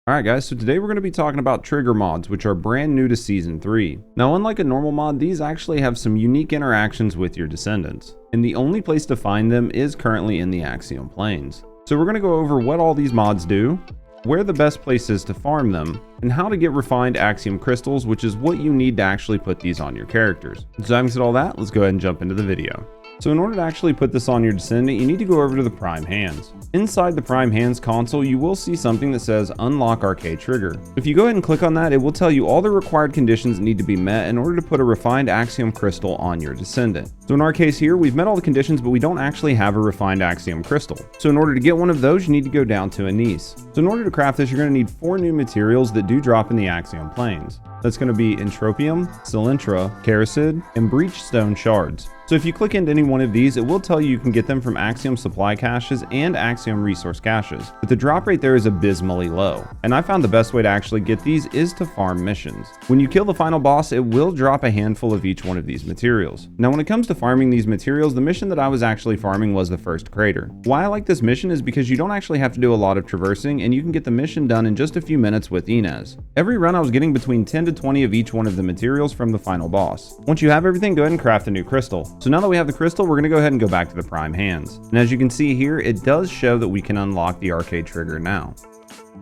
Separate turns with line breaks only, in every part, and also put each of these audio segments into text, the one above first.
Alright guys, so today we're going to be talking about trigger mods, which are brand new to Season 3. Now unlike a normal mod, these actually have some unique interactions with your descendants, and the only place to find them is currently in the Axiom Plains. So we're going to go over what all these mods do, where the best place is to farm them, and how to get refined Axiom crystals, which is what you need to actually put these on your characters. So having said all that, let's go ahead and jump into the video. So in order to actually put this on your descendant, you need to go over to the Prime Hands. Inside the Prime Hands console, you will see something that says Unlock Arcade Trigger. If you go ahead and click on that, it will tell you all the required conditions that need to be met in order to put a refined Axiom crystal on your descendant. So in our case here, we've met all the conditions, but we don't actually have a refined Axiom crystal. So in order to get one of those, you need to go down to Anise. So in order to craft this, you're going to need 4 new materials that do drop in the Axiom Plains. That's going to be Entropium, Silentra, Keracid, and Breachstone shards. So if you click into any one of these, it will tell you can get them from Axiom supply caches and Axiom resource caches, but the drop rate there is abysmally low. And I found the best way to actually get these is to farm missions. When you kill the final boss, it will drop a handful of each one of these materials. Now when it comes to farming these materials, the mission that I was actually farming was the First Crater. Why I like this mission is because you don't actually have to do a lot of traversing, and you can get the mission done in just a few minutes with Inez. Every run I was getting between 10 to 20 of each one of the materials from the final boss. Once you have everything, go ahead and craft a new crystal. So now that we have the crystal, we're going to go ahead and go back to the Prime Hands. And as you can see here, it does show that we can unlock the arcade trigger now.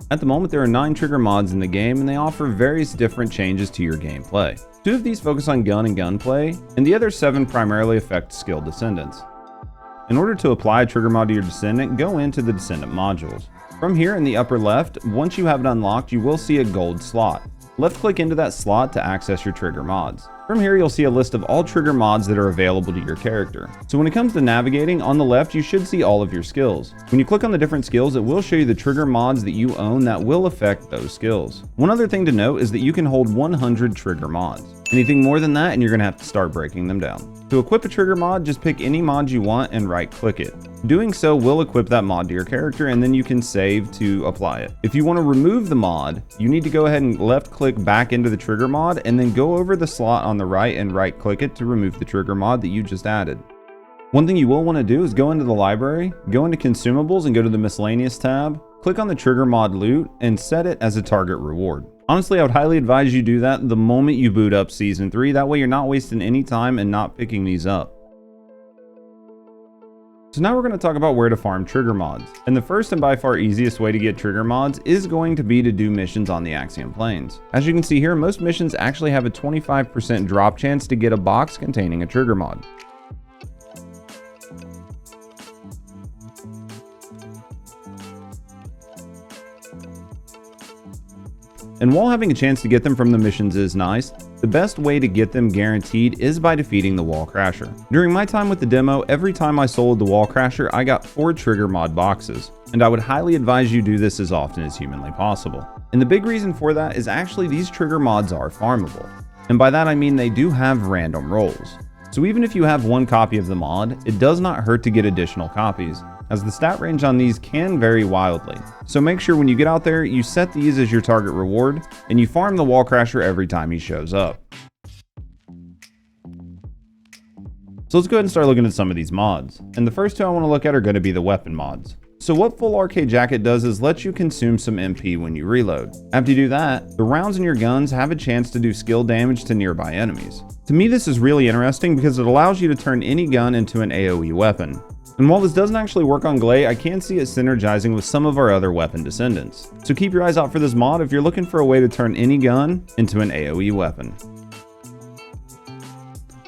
At the moment, there are 9 trigger mods in the game, and they offer various different changes to your gameplay. 2 of these focus on gun and gunplay, and the other 7 primarily affect skill descendants. In order to apply a trigger mod to your descendant, go into the descendant modules. From here in the upper left, once you have it unlocked, you will see a gold slot. Left click into that slot to access your trigger mods. From here, you'll see a list of all trigger mods that are available to your character. So when it comes to navigating, on the left, you should see all of your skills. When you click on the different skills, it will show you the trigger mods that you own that will affect those skills. One other thing to note is that you can hold 100 trigger mods. Anything more than that, and you're going to have to start breaking them down. To equip a trigger mod, just pick any mod you want and right click it. Doing so will equip that mod to your character, and then you can save to apply it. If you want to remove the mod, you need to go ahead and left click back into the trigger mod and then go over the slot on the right and right click it to remove the trigger mod that you just added. One thing you will want to do is go into the library, go into consumables and go to the miscellaneous tab, click on the trigger mod loot and set it as a target reward. Honestly, I would highly advise you do that the moment you boot up Season 3, that way you're not wasting any time and not picking these up. So now we're going to talk about where to farm trigger mods. And the first and by far easiest way to get trigger mods is going to be to do missions on the Axiom Plains. As you can see here, most missions actually have a 25% drop chance to get a box containing a trigger mod. And while having a chance to get them from the missions is nice, the best way to get them guaranteed is by defeating the Wall Crasher. During my time with the demo, every time I sold the Wall Crasher, I got 4 trigger mod boxes, and I would highly advise you do this as often as humanly possible. And the big reason for that is actually these trigger mods are farmable. And by that I mean they do have random rolls. So even if you have 1 copy of the mod, it does not hurt to get additional copies, as the stat range on these can vary wildly. So make sure when you get out there, you set these as your target reward, and you farm the Wall Crasher every time he shows up. So let's go ahead and start looking at some of these mods. And the first 2 I want to look at are going to be the weapon mods. So what Full Arcade Jacket does is let you consume some MP when you reload. After you do that, the rounds in your guns have a chance to do skill damage to nearby enemies. To me, this is really interesting because it allows you to turn any gun into an AoE weapon. And while this doesn't actually work on Glay, I can see it synergizing with some of our other weapon descendants. So keep your eyes out for this mod if you're looking for a way to turn any gun into an AoE weapon.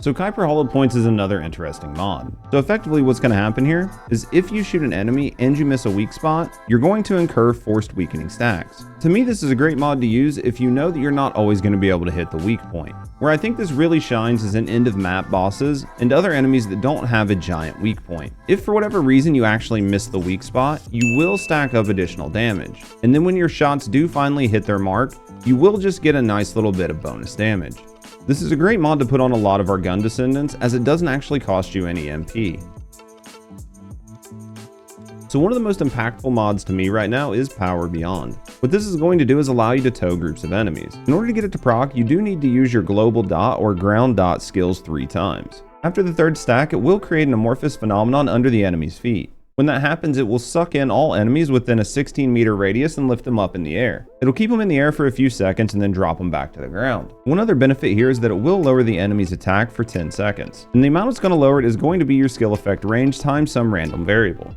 So Kyr Hollow Points is another interesting mod. So effectively what's going to happen here is if you shoot an enemy and you miss a weak spot, you're going to incur forced weakening stacks. To me, this is a great mod to use if you know that you're not always going to be able to hit the weak point. Where I think this really shines is in end of map bosses and other enemies that don't have a giant weak point. If for whatever reason you actually miss the weak spot, you will stack up additional damage. And then when your shots do finally hit their mark, you will just get a nice little bit of bonus damage. This is a great mod to put on a lot of our gun descendants as it doesn't actually cost you any MP. So one of the most impactful mods to me right now is Power Beyond. What this is going to do is allow you to tow groups of enemies. In order to get it to proc, you do need to use your global dot or ground dot skills 3 times. After the 3rd stack, it will create an amorphous phenomenon under the enemy's feet. When that happens, it will suck in all enemies within a 16-meter radius and lift them up in the air. It'll keep them in the air for a few seconds and then drop them back to the ground. One other benefit here is that it will lower the enemy's attack for 10 seconds. And the amount it's going to lower it is going to be your skill effect range times some random variable.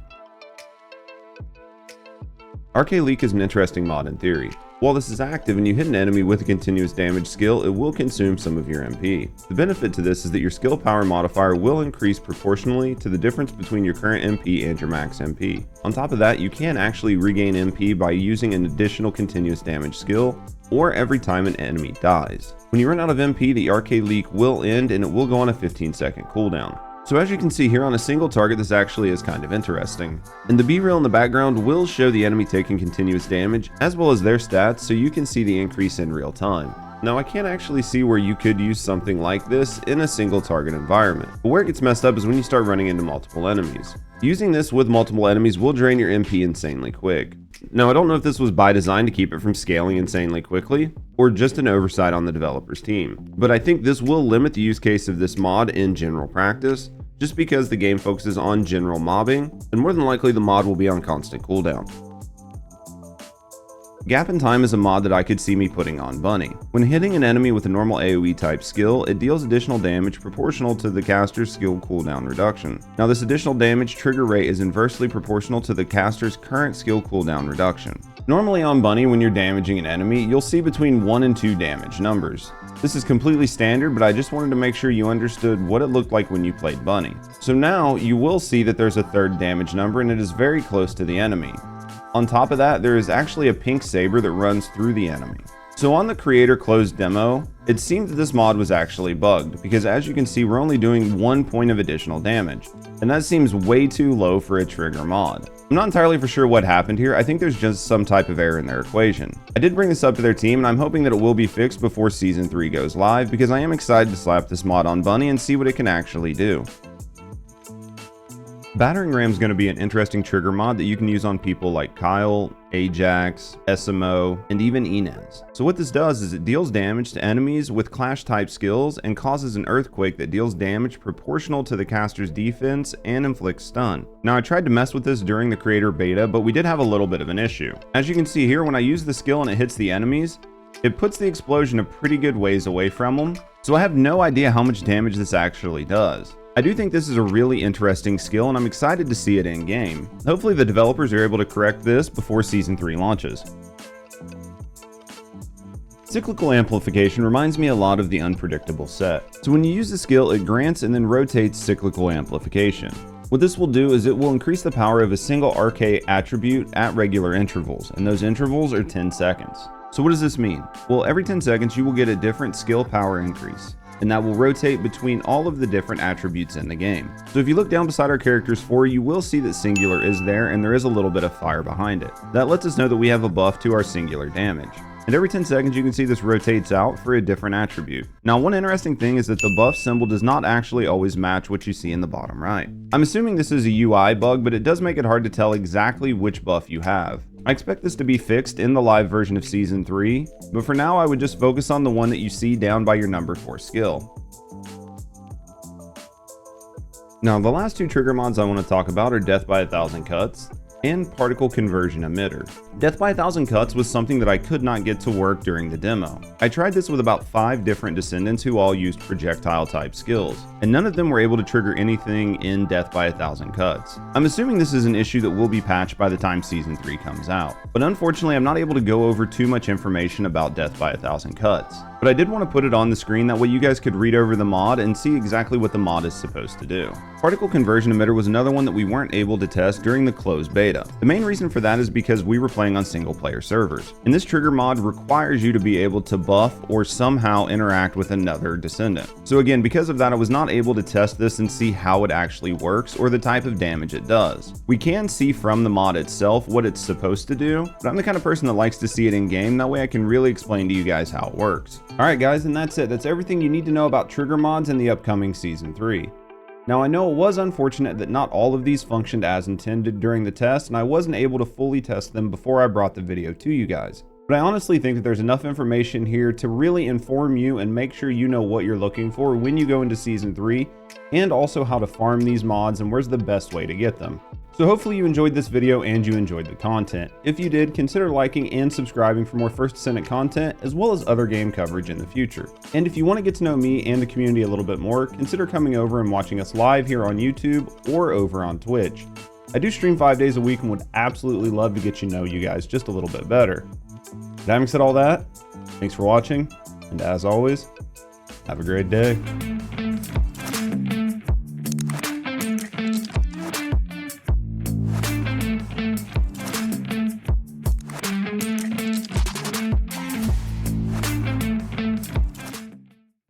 RK Leak is an interesting mod in theory. While this is active and you hit an enemy with a continuous damage skill, it will consume some of your MP. The benefit to this is that your skill power modifier will increase proportionally to the difference between your current MP and your max MP. On top of that, you can actually regain MP by using an additional continuous damage skill, or every time an enemy dies. When you run out of MP, the RK Leak will end and it will go on a 15-second cooldown. So as you can see here, on a single target, this actually is kind of interesting. And the B-reel in the background will show the enemy taking continuous damage, as well as their stats, so you can see the increase in real time. Now I can't actually see where you could use something like this in a single target environment, but where it gets messed up is when you start running into multiple enemies. Using this with multiple enemies will drain your MP insanely quick. Now I don't know if this was by design to keep it from scaling insanely quickly, or just an oversight on the developer's team, but I think this will limit the use case of this mod in general practice, just because the game focuses on general mobbing, and more than likely the mod will be on constant cooldown. Gap in Time is a mod that I could see me putting on Bunny. When hitting an enemy with a normal AoE type skill, it deals additional damage proportional to the caster's skill cooldown reduction. Now this additional damage trigger rate is inversely proportional to the caster's current skill cooldown reduction. Normally on Bunny, when you're damaging an enemy, you'll see between 1 and 2 damage numbers. This is completely standard, but I just wanted to make sure you understood what it looked like when you played Bunny. So now you will see that there's a 3rd damage number and it is very close to the enemy. On top of that, there is actually a pink saber that runs through the enemy. So on the creator closed demo, it seemed that this mod was actually bugged, because as you can see, we're only doing 1 point of additional damage, and that seems way too low for a trigger mod. I'm not entirely for sure what happened here. I think there's just some type of error in their equation. I did bring this up to their team, and I'm hoping that it will be fixed before Season 3 goes live, because I am excited to slap this mod on Bunny and see what it can actually do. Battering Ram is going to be an interesting trigger mod that you can use on people like Kyle, Ajax, SMO, and even Inez. So what this does is it deals damage to enemies with clash type skills and causes an earthquake that deals damage proportional to the caster's defense and inflicts stun. Now I tried to mess with this during the creator beta, but we did have a little bit of an issue. As you can see here, when I use the skill and it hits the enemies, it puts the explosion a pretty good ways away from them, so I have no idea how much damage this actually does. I do think this is a really interesting skill and I'm excited to see it in game. Hopefully the developers are able to correct this before Season 3 launches. Cyclical amplification reminds me a lot of the unpredictable set. So when you use the skill, it grants and then rotates cyclical amplification. What this will do is it will increase the power of a single RK attribute at regular intervals, and those intervals are 10 seconds. So what does this mean? Well, every 10 seconds you will get a different skill power increase, and that will rotate between all of the different attributes in the game. So if you look down beside our characters 4, you will see that singular is there and there is a little bit of fire behind it. That lets us know that we have a buff to our singular damage. And every 10 seconds you can see this rotates out for a different attribute. Now one interesting thing is that the buff symbol does not actually always match what you see in the bottom right. I'm assuming this is a UI bug, but it does make it hard to tell exactly which buff you have. I expect this to be fixed in the live version of Season 3, but for now I would just focus on the one that you see down by your number 4 skill. Now the last 2 trigger mods I want to talk about are Death by 1,000 Cuts and Particle Conversion Emitter. Death by 1,000 Cuts was something that I could not get to work during the demo. I tried this with about 5 different Descendants who all used projectile type skills, and none of them were able to trigger anything in Death by 1,000 Cuts. I'm assuming this is an issue that will be patched by the time Season 3 comes out, but unfortunately I'm not able to go over too much information about Death by 1,000 Cuts. But I did want to put it on the screen, that way you guys could read over the mod and see exactly what the mod is supposed to do. Particle Conversion Emitter was another one that we weren't able to test during the closed beta. The main reason for that is because we were playing on single player servers, and this trigger mod requires you to be able to buff or somehow interact with another Descendant. So again, because of that I was not able to test this and see how it actually works or the type of damage it does. We can see from the mod itself what it's supposed to do, but I'm the kind of person that likes to see it in game, that way I can really explain to you guys how it works. Alright guys, and that's it. That's everything you need to know about trigger mods in the upcoming Season 3. Now I know it was unfortunate that not all of these functioned as intended during the test, and I wasn't able to fully test them before I brought the video to you guys. But I honestly think that there's enough information here to really inform you and make sure you know what you're looking for when you go into Season 3, and also how to farm these mods and where's the best way to get them. So hopefully you enjoyed this video and you enjoyed the content. If you did, consider liking and subscribing for more First Descendant content, as well as other game coverage in the future. And if you want to get to know me and the community a little bit more, consider coming over and watching us live here on YouTube or over on Twitch. I do stream 5 days a week and would absolutely love to get to know you guys just a little bit better. But having said all that, thanks for watching, and as always, have a great day.